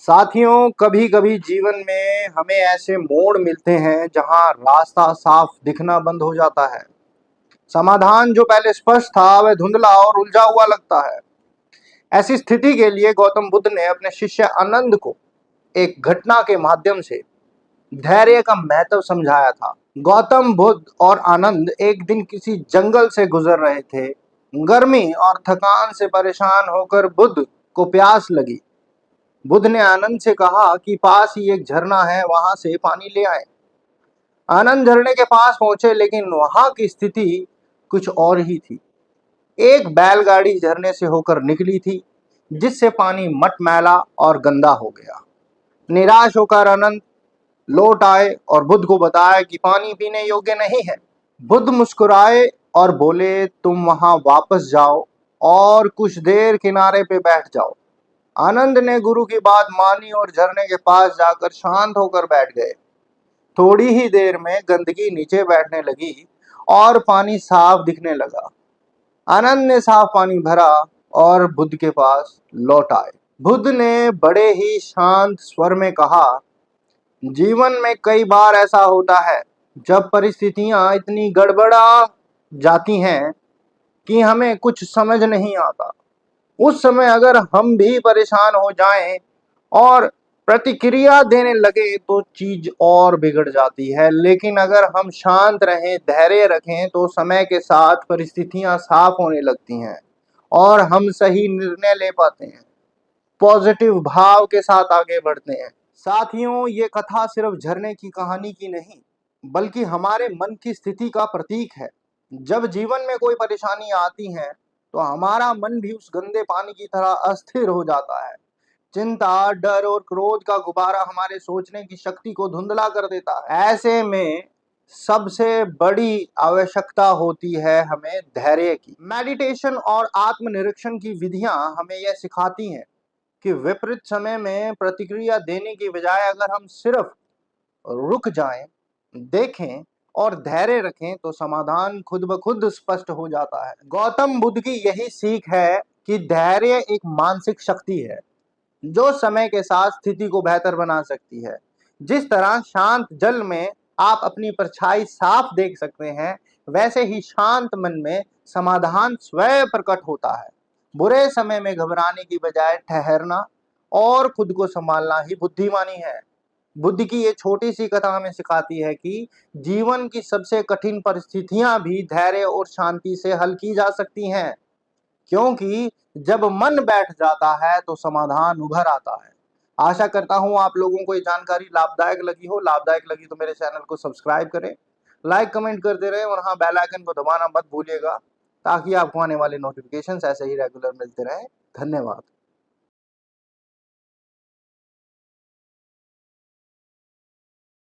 साथियों, कभी कभी जीवन में हमें ऐसे मोड़ मिलते हैं जहां रास्ता साफ दिखना बंद हो जाता है। समाधान जो पहले स्पष्ट था वह धुंधला और उलझा हुआ लगता है। ऐसी स्थिति के लिए गौतम बुद्ध ने अपने शिष्य आनंद को एक घटना के माध्यम से धैर्य का महत्व समझाया था। गौतम बुद्ध और आनंद एक दिन किसी जंगल से गुजर रहे थे। गर्मी और थकान से परेशान होकर बुद्ध को प्यास लगी। बुद्ध ने आनंद से कहा कि पास ही एक झरना है, वहां से पानी ले आए। आनंद झरने के पास पहुंचे, लेकिन वहां की स्थिति कुछ और ही थी। एक बैलगाड़ी झरने से होकर निकली थी, जिससे पानी मटमैला और गंदा हो गया। निराश होकर आनंद लौट आए और बुद्ध को बताया कि पानी पीने योग्य नहीं है। बुद्ध मुस्कुराए और बोले, तुम वहां वापस जाओ और कुछ देर किनारे पे बैठ जाओ। आनंद ने गुरु की बात मानी और झरने के पास जाकर शांत होकर बैठ गए। थोड़ी ही देर में गंदगी नीचे बैठने लगी और पानी साफ दिखने लगा। आनंद ने साफ पानी भरा और बुद्ध के पास लौट आए। बुद्ध ने बड़े ही शांत स्वर में कहा, जीवन में कई बार ऐसा होता है जब परिस्थितियां इतनी गड़बड़ा जाती हैं कि हमें कुछ समझ नहीं आता। उस समय अगर हम भी परेशान हो जाएं और प्रतिक्रिया देने लगे तो चीज और बिगड़ जाती है। लेकिन अगर हम शांत रहें, धैर्य रखें, तो समय के साथ परिस्थितियां साफ होने लगती हैं और हम सही निर्णय ले पाते हैं, पॉजिटिव भाव के साथ आगे बढ़ते हैं। साथियों, ये कथा सिर्फ झरने की कहानी की नहीं, बल्कि हमारे मन की स्थिति का प्रतीक है। जब जीवन में कोई परेशानी आती है तो हमारा मन भी उस गंदे पानी की तरह अस्थिर हो जाता है। चिंता, डर और क्रोध का गुब्बारा हमारे सोचने की शक्ति को धुंधला कर देता है। ऐसे में सबसे बड़ी आवश्यकता होती है हमें धैर्य की। मेडिटेशन और आत्मनिरीक्षण की विधियां हमें यह सिखाती हैं कि विपरीत समय में प्रतिक्रिया देने की बजाय अगर हम सिर्फ रुक जाएं, देखें और धैर्य रखें तो समाधान खुद ब खुद स्पष्ट हो जाता है। गौतम बुद्ध की यही सीख है कि धैर्य एक मानसिक शक्ति है जो समय के साथ स्थिति को बेहतर बना सकती है। जिस तरह शांत जल में आप अपनी परछाई साफ देख सकते हैं, वैसे ही शांत मन में समाधान स्वयं प्रकट होता है। बुरे समय में घबराने की बजाय ठहरना और खुद को संभालना ही बुद्धिमानी है। बुद्ध की ये छोटी सी कथा हमें सिखाती है कि जीवन की सबसे कठिन परिस्थितियां भी धैर्य और शांति से हल की जा सकती हैं, क्योंकि जब मन बैठ जाता है तो समाधान उभर आता है। आशा करता हूं आप लोगों को ये जानकारी लाभदायक लगी हो। लाभदायक लगी तो मेरे चैनल को सब्सक्राइब करें, लाइक कमेंट करते रहें और हाँ, बेल आइकन को दबाना मत भूलिएगा, ताकि आपको आने वाले नोटिफिकेशंस ऐसे ही रेगुलर मिलते रहें। धन्यवाद।